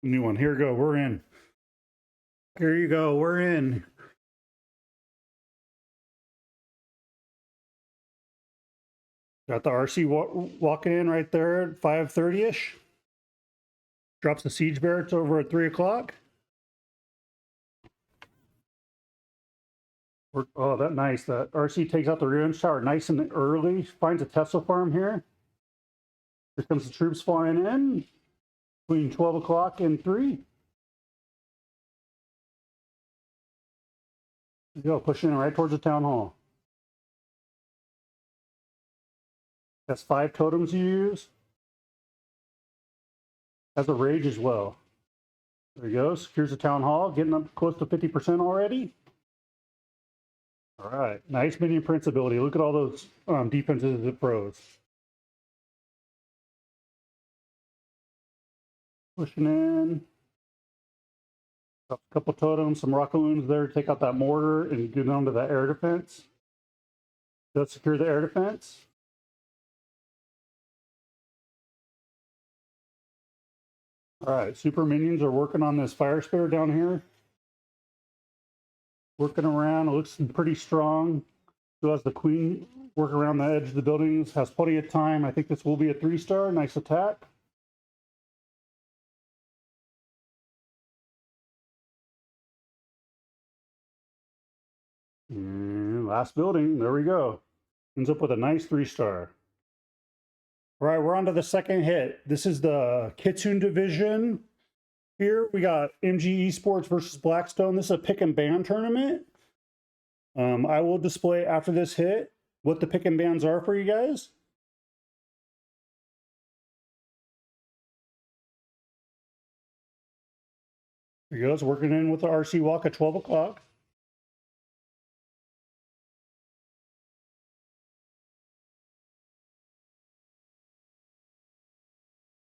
New one. Here we go. We're in. Here you go. We're in. Got the RC walking in right there at 5:30ish. Drops the siege barracks over at 3 o'clock. Oh, that nice. That RC takes out the revenge tower nice and early. Finds a Tesla farm here. Here comes the troops flying in between 12 o'clock and 3. There you go, pushing in right towards the town hall. That's 5 totems you use. Has a rage as well. There he goes. Secures the town hall, getting up close to 50% already. All right, nice minion prince ability. Look at all those defenses it throws. Pushing in. A couple totems, some rockaloons there to take out that mortar and get onto the air defense. Does secure the air defense. All right, super minions are working on this fire spitter down here. Working around, it looks pretty strong. Still has the queen work around the edge of the buildings, has plenty of time. I think this will be a 3-star, nice attack. And last building, there we go. Ends up with a nice 3-star. All right, we're on to the second hit. This is the Kitsune division. Here we got MG Esports versus Blackstone. This is a pick and ban tournament. I will display after this hit what the pick and bans are for you guys. There he goes, working in with the RC walk at 12 o'clock.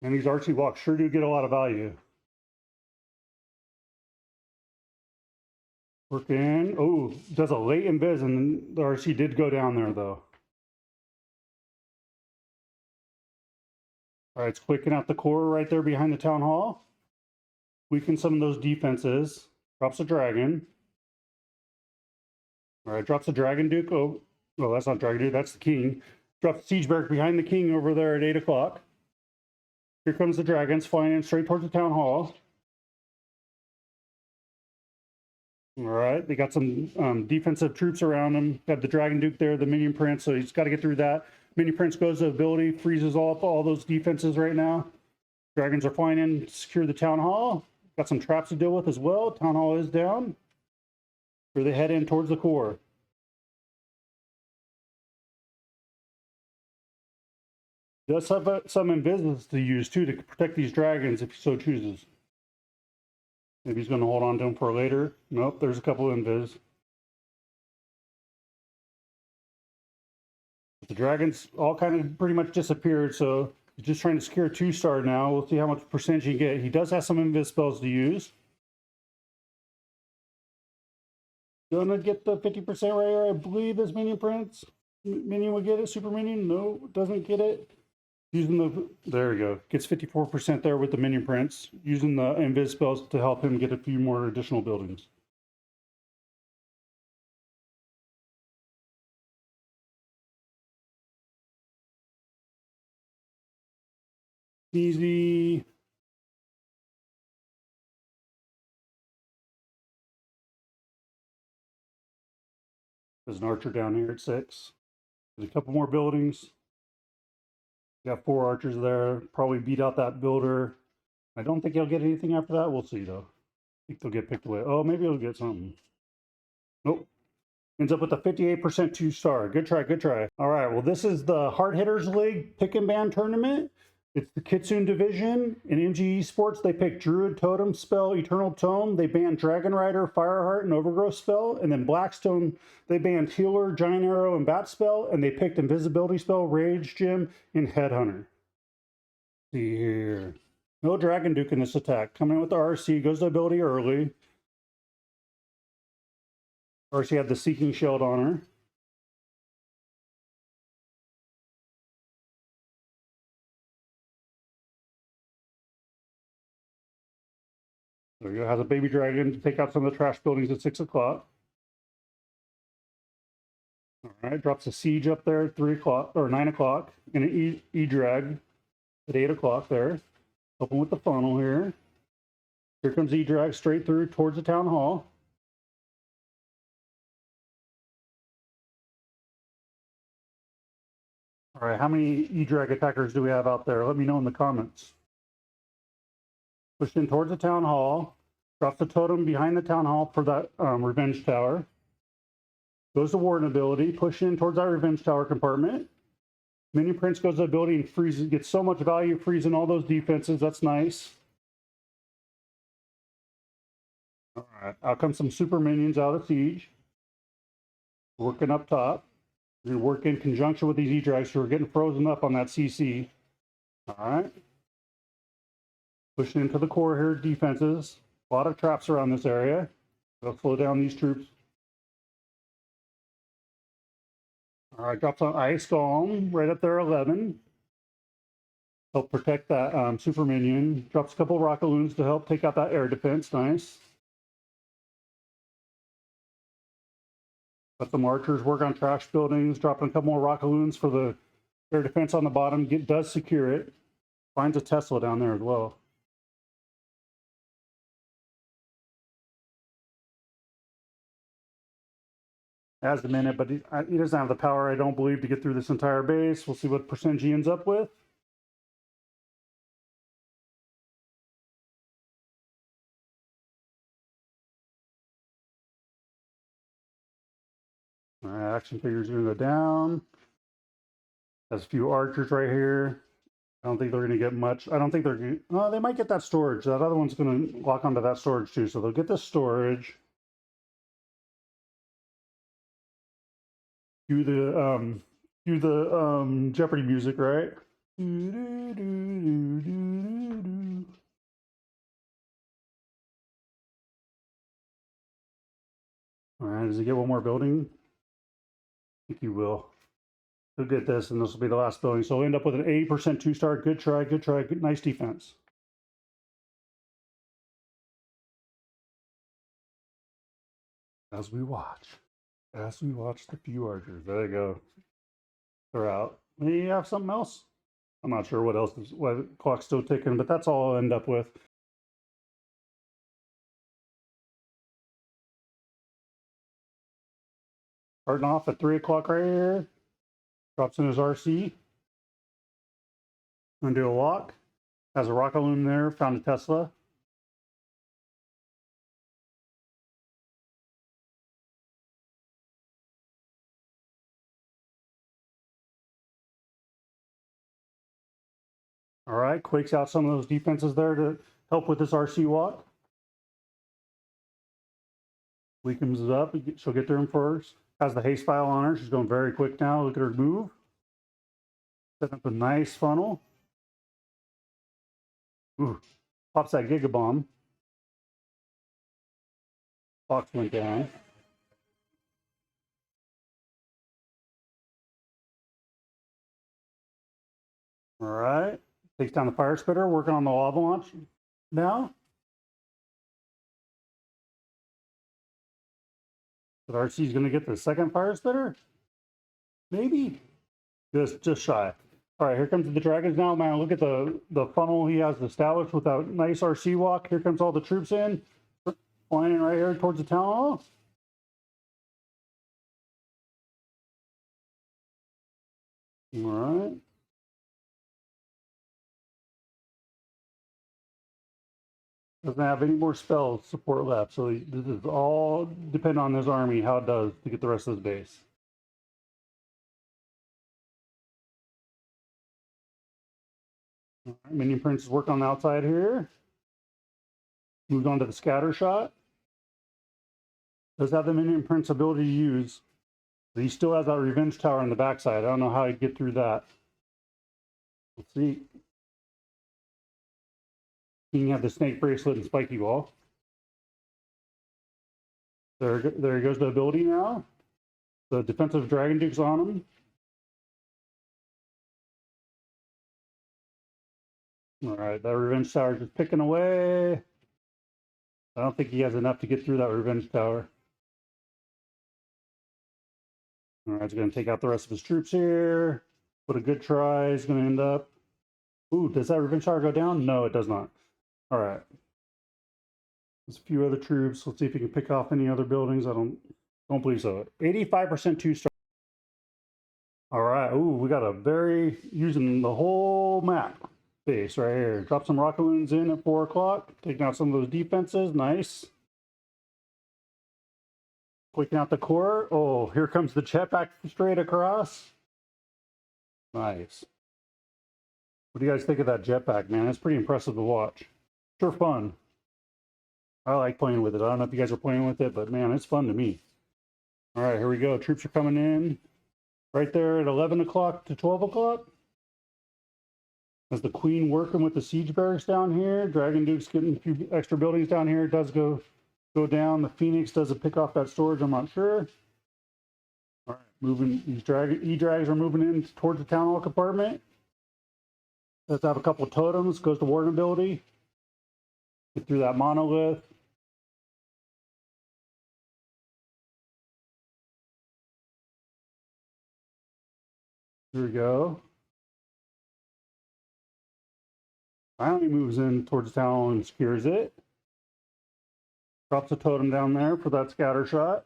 And these RC walks sure do get a lot of value. Working. Oh, does a late invis, and the RC did go down there though. All right, it's clicking out the core right there behind the town hall. Weaken some of those defenses. Drops a dragon. All right, drops a dragon duke. Oh, well, that's not dragon duke. That's the king. Drops the siege barrack behind the king over there at 8 o'clock. Here comes the dragons flying in straight towards the town hall. All right, they got some defensive troops around him. Got the dragon duke there, the minion prince, so he's got to get through that. Minion prince goes to ability, freezes all those defenses right now. Dragons are flying in to secure the town hall. Got some traps to deal with as well. Town hall is down. Here they head in towards the core. Does have some invis to use too to protect these dragons if he so chooses. Maybe he's going to hold on to them for later. Nope, there's a couple of invis. The dragons all kind of pretty much disappeared, so he's just trying to secure a 2-star now. We'll see how much percentage he get. He does have some invis spells to use. Gonna get the 50% right here. I believe this minion prince. Minion will get it. Super minion. No, doesn't get it. Using the, there we go. Gets 54% there with the minion prince. Using the invis spells to help him get a few more additional buildings. Easy. There's an archer down here at 6. There's a couple more buildings. Got 4 archers there. Probably beat out that builder. I don't think he'll get anything after that. We'll see though. I think they'll get picked away. Oh, maybe he'll get something. Nope. Ends up with a 58% 2-star. Good try, good try. All right, well, this is the Hard Hitters League pick and ban tournament. It's the Kitsune division. In MG Esports, they picked Druid Totem spell, Eternal Tome. They banned Dragon Rider, Fireheart, and Overgrowth spell. And then Blackstone, they banned Healer, Giant Arrow, and Bat spell. And they picked Invisibility spell, Rage Gem, and Headhunter. See here. No Dragon Duke in this attack. Coming in with the RC, goes to ability early. RC had the Seeking Shield on her. There you go. Has a baby dragon to take out some of the trash buildings at 6 o'clock. All right, drops a siege up there at 3 o'clock or 9 o'clock, and an E-drag at 8 o'clock there. Open with the funnel here. Here comes E-drag straight through towards the town hall. All right, how many E-drag attackers do we have out there? Let me know in the comments. Pushed in towards the town hall. Drops the totem behind the town hall for that revenge tower. Goes to warden ability. Push in towards that revenge tower compartment. Minion Prince goes to ability and freezes. Gets so much value freezing all those defenses. That's nice. All right, out comes some super minions out of siege. Working up top. We're going to work in conjunction with these E-drags, so we're getting frozen up on that CC. All right. Pushing into the core here, defenses. A lot of traps around this area. It'll slow down these troops. All right, drops on Ice Golem right up there, 11. Help protect that super minion. Drops a couple of rocket loons to help take out that air defense. Nice. Let some archers work on trash buildings, dropping a couple more rocket loons for the air defense on the bottom. Does secure it. Finds a Tesla down there as well. Has a minute, but he doesn't have the power, I don't believe, to get through this entire base. We'll see what percentage he ends up with. All right, action figure's going to go down. Has a few archers right here. I don't think they're going to get much. I don't think they're going to... Oh, they might get that storage. That other one's going to lock onto that storage too. So they'll get the storage. Cue the Jeopardy music, right? All right, does he get one more building? I think he will. He'll get this, and this will be the last building. So we'll end up with an 80% 2-star. Good try, good try, good, nice defense. As we watch the few archers. There they go. They're out. Maybe you have something else? I'm not sure what else is, what clock's still ticking, but that's all I'll end up with. Starting off at 3 o'clock right here. Drops in his RC. Gonna do a walk. Has a rocket loon there. Found a Tesla. All right, quakes out some of those defenses there to help with this RC walk. Weakens it up. She'll get to him first. Has the haste file on her. She's going very quick now. Look at her move. Setting up a nice funnel. Ooh, pops that Giga Bomb. Box went down. All right. Takes down the fire spitter. Working on the lava launch now. But RC's going to get the second fire spitter? Maybe. Just shy. All right, here comes the dragons now. Man, look at the funnel he has established with that nice RC walk. Here comes all the troops in. Flying in right here towards the town hall. All right. Doesn't have any more spell support left, so this is all depend on his army, how it does to get the rest of his base. All right, Minion Prince is working on the outside here. Moved on to the scatter shot. Does have the Minion Prince ability to use, but he still has that revenge tower on the backside. I don't know how he'd get through that. Let's see. He can have the snake bracelet and spiky ball. There he goes to ability now. The defensive dragon duke's on him. All right, that revenge tower just picking away. I don't think he has enough to get through that revenge tower. All right, he's going to take out the rest of his troops here. What a good try. He's going to end up. Ooh, does that revenge tower go down? No, it does not. All right. There's a few other troops. Let's see if he can pick off any other buildings. I don't believe so. 85% 2-star. All right. Ooh, we got a very using the whole map base right here. Drop some rocket balloons in at 4 o'clock. Taking out some of those defenses. Nice. Clicking out the core. Oh, here comes the jetpack straight across. Nice. What do you guys think of that jetpack, man? It's pretty impressive to watch. Sure fun. I like playing with it. I don't know if you guys are playing with it, but man, it's fun to me. All right, here we go. Troops are coming in right there at 11 o'clock to 12 o'clock. As the Queen working with the siege barracks down here. Dragon Duke's getting a few extra buildings down here. It does go down. The Phoenix doesn't pick off that storage, I'm not sure. All right, moving. These E-Drags are moving in towards the town hall compartment. Does have a couple of totems. Goes to warden ability. Get through that monolith. Here we go. Finally moves in towards the town and secures it. Drops a totem down there for that scatter shot.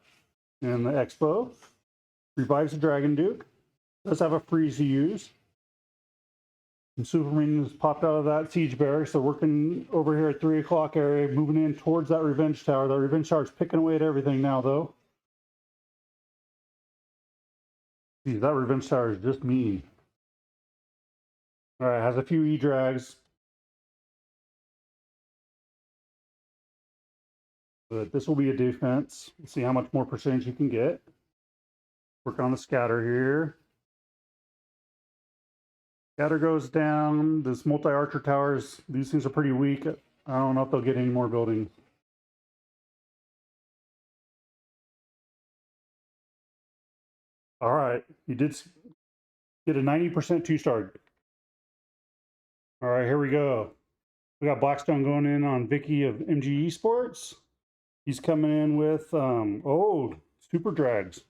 And the Expo. Revives the Dragon Duke. Does have a freeze to use. And Superman has popped out of that siege barracks. They're working over here at 3 o'clock area, moving in towards that revenge tower. That revenge tower is picking away at everything now, though. Geez, that revenge tower is just mean. All right, has a few E-Drags. But this will be a defense. We'll see how much more percentage you can get. Work on the scatter here. Scatter goes down. This multi-archer towers, these things are pretty weak. I don't know if they'll get any more buildings. All right, you did get a 90% 2-star. All right, here we go. We got Blackstone going in on Vicky of MG Esports. He's coming in with, super drags.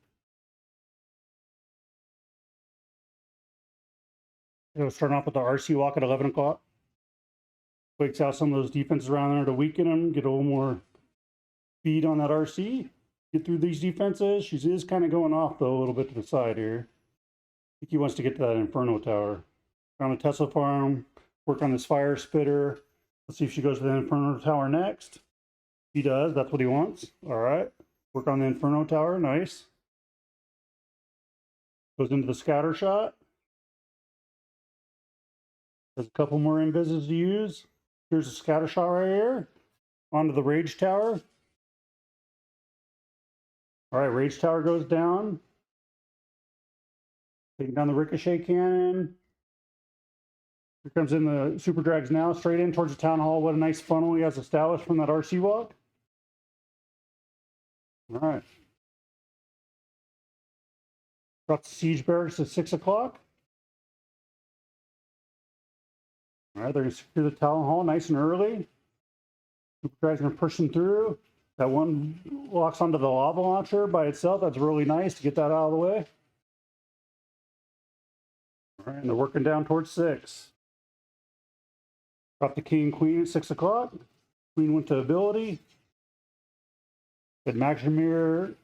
Starting off with the RC walk at 11 o'clock. Quakes out some of those defenses around there to weaken them, get a little more speed on that RC. Get through these defenses. She is kind of going off, though, a little bit to the side here. I think he wants to get to that Inferno Tower. On the Tesla farm, work on this fire spitter. Let's see if she goes to the Inferno Tower next. He does. That's what he wants. All right. Work on the Inferno Tower. Nice. Goes into the scatter shot. There's a couple more invises to use. Here's a scatter shot right here. Onto the Rage Tower. All right, Rage Tower goes down. Taking down the Ricochet Cannon. Here comes in the Super Drags now, straight in towards the Town Hall. What a nice funnel he has established from that RC walk. All right. Drops the Siege Barracks at 6 o'clock. All right, they're going to secure the Town Hall nice and early. Super Drags going to push them through. That one locks onto the lava launcher by itself. That's really nice to get that out of the way. All right, and they're working down towards 6. Drop the King and Queen at 6 o'clock. Queen went to ability. Did Maximir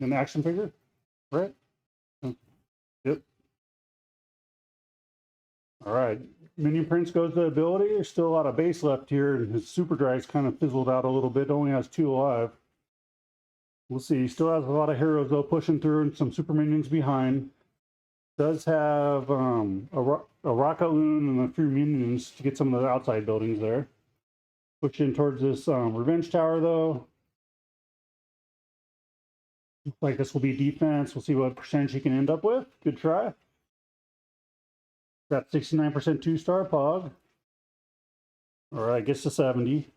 an action figure, right? Yep. All right. Minion Prince goes to ability. There's still a lot of base left here, and his Super Drag's kind of fizzled out a little bit. Only has 2 alive. We'll see. He still has a lot of heroes, though, pushing through, and some super minions behind. Does have a rocket loon and a few minions to get some of the outside buildings there. Push in towards this revenge tower, though. Looks like this will be defense. We'll see what percentage he can end up with. Good try. Got 69% 2-star Pog. All right, gets to 70.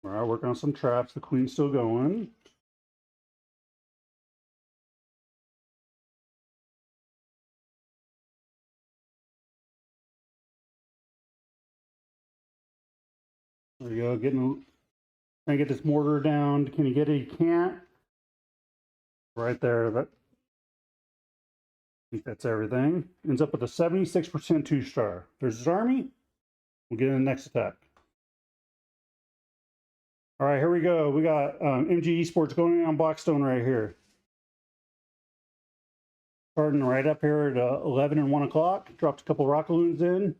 All right, working on some traps. The Queen's still going. There we go. Trying to get this mortar down. Can you get it? You can't. Right there. I think that's everything. Ends up with a 76% 2-star. There's his army. We'll get in the next attack. All right, here we go. We got MG Esports going on Blackstone right here. Starting right up here at 11 and 1 o'clock. Dropped a couple rocket loons in.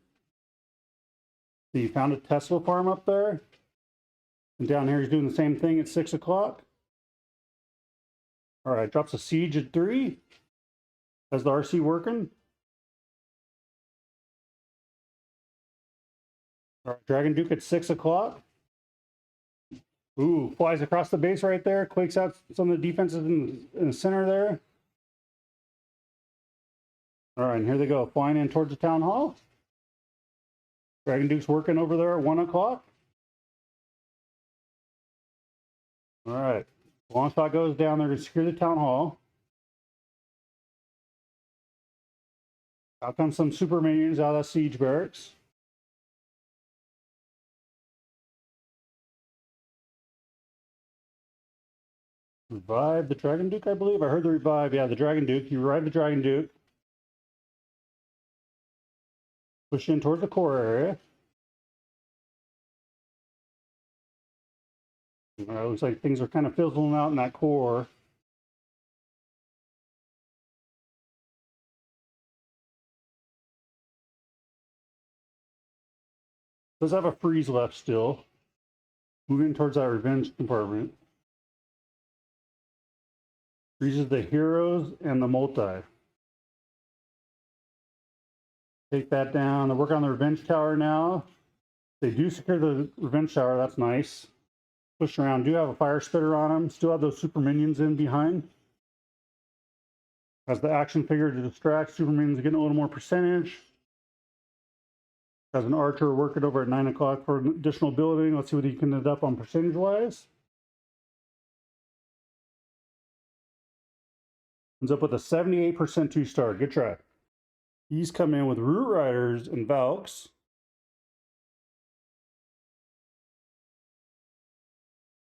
So you found a Tesla farm up there. And down here he's doing the same thing at 6 o'clock. All right, drops a siege at 3. Has the RC working? All right, Dragon Duke at 6 o'clock. Ooh, flies across the base right there. Quakes out some of the defenses in the center there. All right, and here they go, flying in towards the town hall. Dragon Duke's working over there at 1 o'clock. All right, long shot goes down there to secure the town hall. Out comes some super minions out of siege barracks. Revive the Dragon Duke, I believe. I heard the revive. Yeah, the Dragon Duke. You revive the Dragon Duke. Push in towards the core area. Looks like things are kind of fizzling out in that core. Does have a freeze left still. Moving towards that revenge compartment. Freezes the heroes and the multi. Take that down. They work on the revenge tower now. They do secure the revenge tower. That's nice. Push around. Do have a fire spitter on them. Still have those super minions in behind. Has the action figure to distract. Super minions getting a little more percentage. Has an archer working over at 9 o'clock for an additional building. Let's see what he can end up on percentage wise. Ends up with a 78% 2-star. Good try. He's come in with Root Riders and Valks.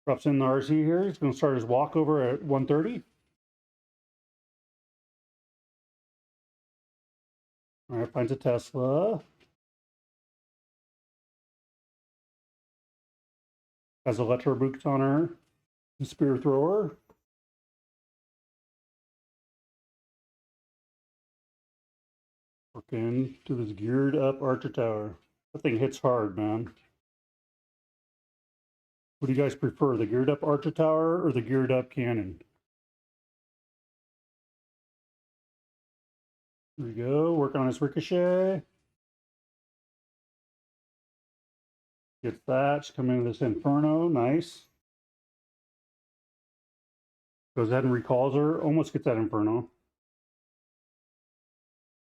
Drops in the RC here. He's going to start his walkover at 1:30. All right, finds a Tesla. Has Electro Boots on her. Spear Thrower. Working to this geared up Archer Tower. That thing hits hard, man. What do you guys prefer, the geared up Archer Tower or the geared up cannon? Here we go, work on his ricochet. Gets that, come into this Inferno, nice. Goes ahead and recalls her, almost gets that Inferno.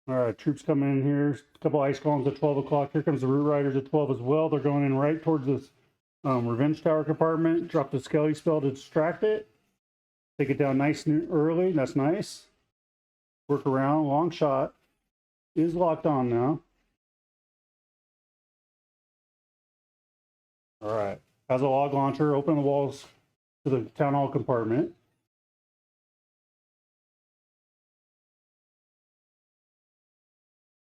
All right, troops coming in here. A couple ice columns at 12 o'clock. Here comes the Root Riders at 12 as well. They're going in right towards this Revenge Tower compartment. Drop the Skelly spell to distract it. Take it down nice and early. That's nice. Work around. Long shot is locked on now. All right. Has a log launcher. Open the walls to the town hall compartment.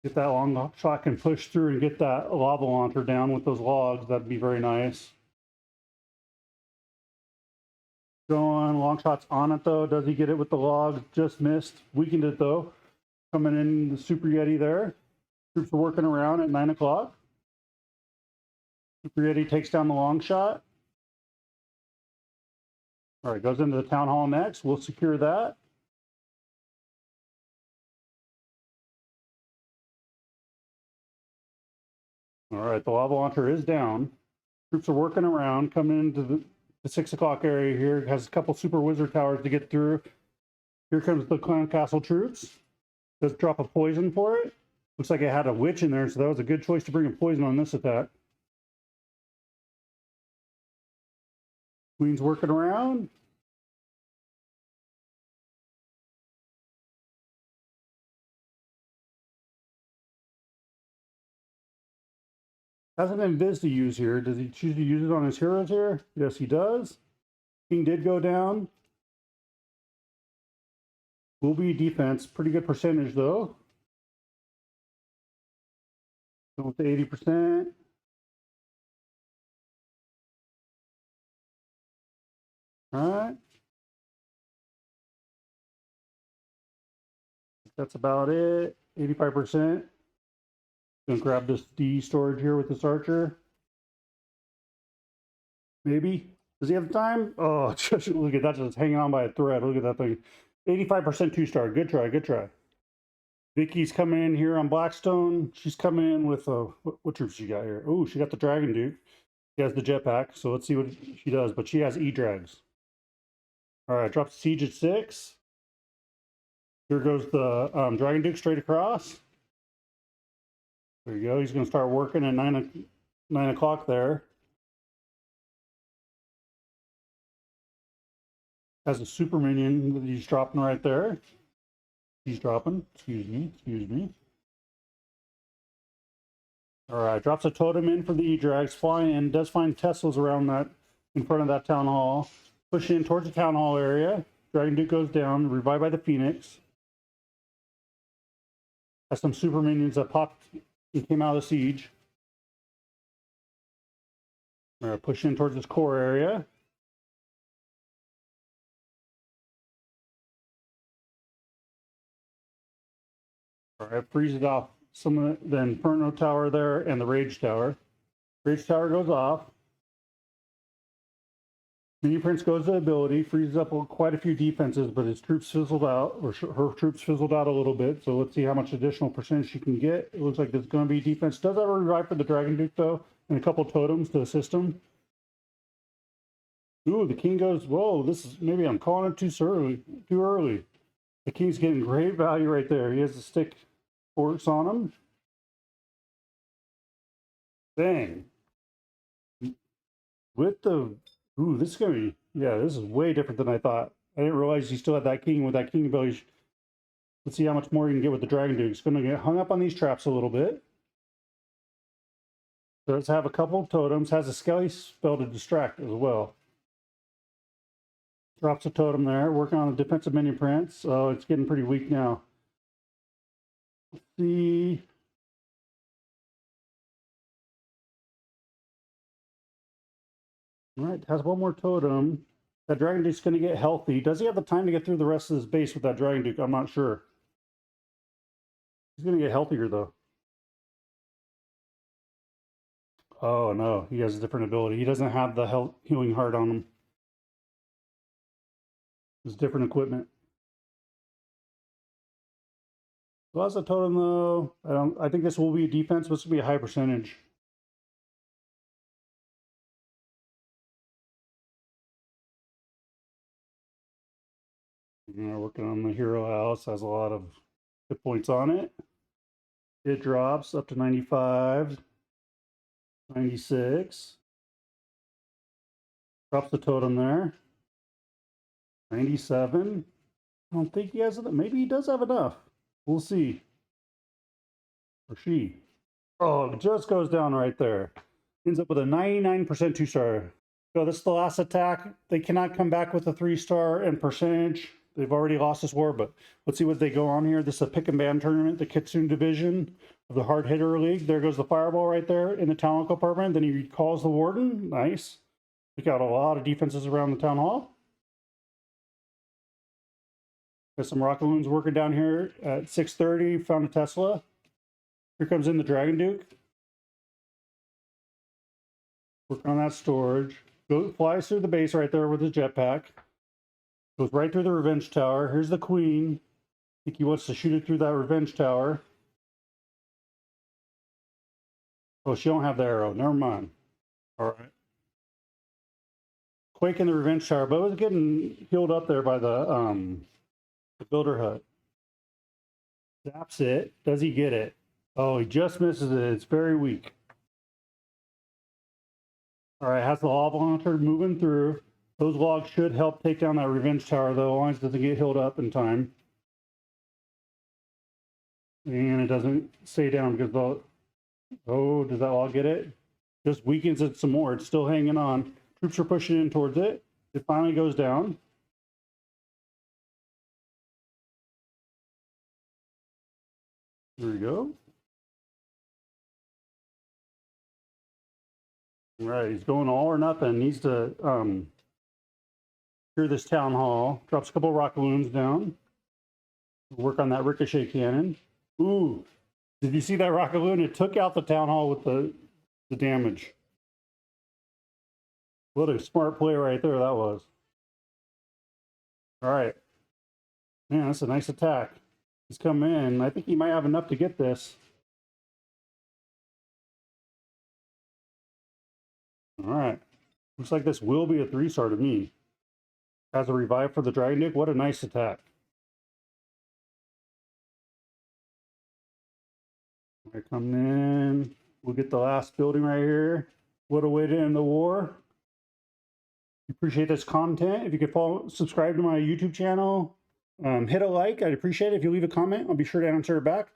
Get that long shot can push through and get that lava launcher down with those logs. That'd be very nice. Going, long shot's on it though. Does he get it with the logs? Just missed. Weakened it though. Coming in the Super Yeti there. Troops are working around at 9 o'clock. Super Yeti takes down the long shot. All right, goes into the town hall next. We'll secure that. All right, the lava launcher is down. Troops are working around, coming into the 6 o'clock area here. Has a couple super wizard towers to get through. Here comes the clan castle troops. Does drop a poison for it. Looks like it had a witch in there, so that was a good choice to bring a poison on this attack. Queen's working around. Has an invis to use here. Does he choose to use it on his heroes here? Yes, he does. King did go down. Will be defense. Pretty good percentage, though. Going with the 80%. All right. That's about it. 85%. Gonna grab this D storage here with this archer. Maybe. Does he have the time? Oh, just look at that, just hanging on by a thread. Look at that thing. 85% 2-star. Good try, good try. Vicky's coming in here on Blackstone. She's coming in with what troops she got here? Oh, she got the Dragon Duke. She has the jetpack, so let's see what she does. But she has E-Drags. All right, drops siege at 6. Here goes the Dragon Duke straight across. There you go. He's going to start working at 9 o'clock there. Has a super minion that he's dropping right there. He's dropping. Excuse me. All right, drops a totem in for the E-Drags. Flying in, does find Teslas around that, in front of that town hall. Pushing in towards the town hall area. Dragon Duke goes down, revived by the Phoenix. Has some super minions that popped and came out of the siege. All right, pushing in towards this core area. All right, freezes off some of the Inferno Tower there and the Rage Tower. Rage Tower goes off. Mini Prince goes to ability, freezes up quite a few defenses, but his troops fizzled out, or her troops fizzled out a little bit. So let's see how much additional percentage she can get. It looks like there's going to be defense. Does have a revive for the Dragon Duke, though, and a couple totems to assist him. Ooh, the King goes, whoa, this is, maybe I'm calling it too early. The King's getting great value right there. He has the stick force on him. Dang. With the, ooh, this is going to be, yeah, this is way different than I thought. I didn't realize he still had that King with that King ability. Let's see how much more he can get with the Dragon Duke. He's going to get hung up on these traps a little bit. Does have a couple of totems. Has a Skelly spell to distract as well. Drops a totem there. Working on the defensive minion prince. Oh, it's getting pretty weak now. Let's see. All right, has one more totem. That Dragon Duke's going to get healthy. Does he have the time to get through the rest of his base with that Dragon Duke? I'm not sure. He's going to get healthier, though. Oh, no. He has a different ability. He doesn't have the healing heart on him. It's different equipment. Lots of totem, though. I think this will be a defense, but this will be a high percentage. Working on the hero house, has a lot of hit points on it. It drops up to 95, 96. Drops the totem there. 97. I don't think he has it. Maybe he does have enough. We'll see. Or she. Oh, it just goes down right there. Ends up with a 99% 2-star. So this is the last attack. They cannot come back with a 3-star and percentage. They've already lost this war, but let's see what they go on here. This is a pick and ban tournament, the Kitsune division of the Hard Hitter League. There goes the fireball right there in the town hall compartment. Then he calls the warden. Nice. Took out a lot of defenses around the town hall. Got some rocket loons working down here at 6:30. Found a Tesla. Here comes in the Dragon Duke. Working on that storage. Flies through the base right there with his jetpack. Goes right through the Revenge Tower. Here's the Queen. I think he wants to shoot it through that Revenge Tower. Oh, she don't have the arrow. Never mind. All right. Quake in the Revenge Tower, but it was getting healed up there by the builder hut. Zaps it. Does he get it? Oh, he just misses it. It's very weak. All right, has the lava launcher moving through. Those logs should help take down that Revenge Tower, though, as long as it doesn't get healed up in time. And it doesn't stay down because the... Oh, does that log get it? just weakens it some more. It's still hanging on. Troops are pushing in towards it. It finally goes down. There we go. All right, he's going all or nothing. Needs to clear this town hall. Drops a couple rocket balloons down. Work on that ricochet cannon. Ooh, did you see that rocket balloon? It took out the town hall with the damage. What a smart play right there that was. All right. Man, that's a nice attack. He's come in. I think he might have enough to get this. All right. Looks like this will be a 3-star to me. Has a revive for the Dragon Duke. What a nice attack. All right, coming in. We'll get the last building right here. What a way to end the war. Appreciate this content. If you could subscribe to my YouTube channel, hit a like. I'd appreciate it. If you leave a comment, I'll be sure to answer it back.